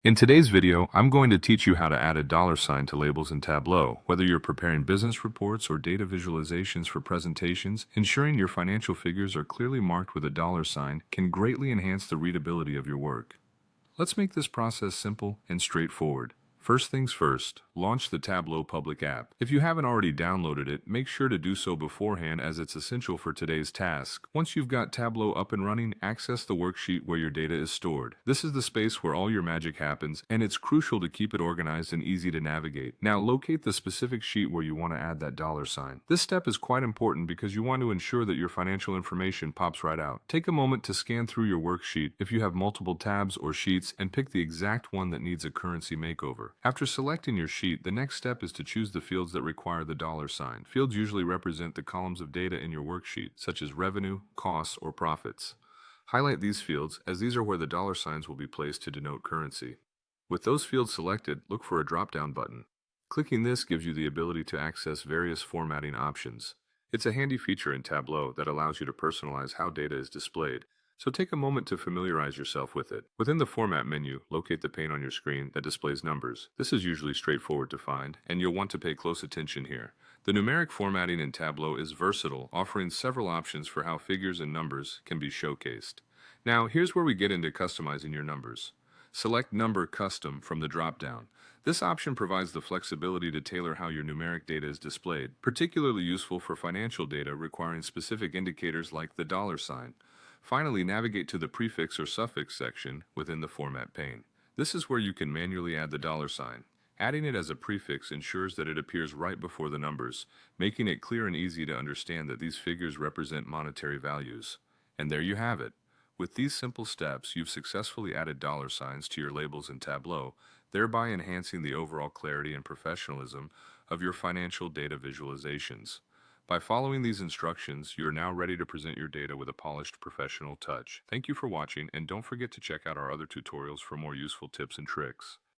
In today's video, I'm going to teach you how to add a dollar sign to labels in Tableau. Whether you're preparing business reports or data visualizations for presentations, ensuring your financial figures are clearly marked with a dollar sign can greatly enhance the readability of your work. Let's make this process simple and straightforward. First things first, launch the Tableau public app. If you haven't already downloaded it, make sure to do so beforehand as it's essential for today's task. Once you've got Tableau up and running, access the worksheet where your data is stored. This is the space where all your magic happens, and it's crucial to keep it organized and easy to navigate. Now locate the specific sheet where you want to add that dollar sign. This step is quite important because you want to ensure that your financial information pops right out. Take a moment to scan through your worksheet if you have multiple tabs or sheets and pick the exact one that needs a currency makeover. After selecting your sheet, the next step is to choose the fields that require the dollar sign. Fields usually represent the columns of data in your worksheet, such as revenue, costs, or profits. Highlight these fields, as these are where the dollar signs will be placed to denote currency. With those fields selected, look for a drop-down button. Clicking this gives you the ability to access various formatting options. It's a handy feature in Tableau that allows you to personalize how data is displayed, so take a moment to familiarize yourself with it. Within the Format menu, locate the pane on your screen that displays numbers. This is usually straightforward to find, and you'll want to pay close attention here. The numeric formatting in Tableau is versatile, offering several options for how figures and numbers can be showcased. Now, here's where we get into customizing your numbers. Select Number Custom from the drop-down. This option provides the flexibility to tailor how your numeric data is displayed, particularly useful for financial data requiring specific indicators like the dollar sign. Finally, navigate to the prefix or suffix section within the Format pane. This is where you can manually add the dollar sign. Adding it as a prefix ensures that it appears right before the numbers, making it clear and easy to understand that these figures represent monetary values. And there you have it. With these simple steps, you've successfully added dollar signs to your labels in Tableau, thereby enhancing the overall clarity and professionalism of your financial data visualizations. By following these instructions, you are now ready to present your data with a polished professional touch. Thank you for watching, and don't forget to check out our other tutorials for more useful tips and tricks.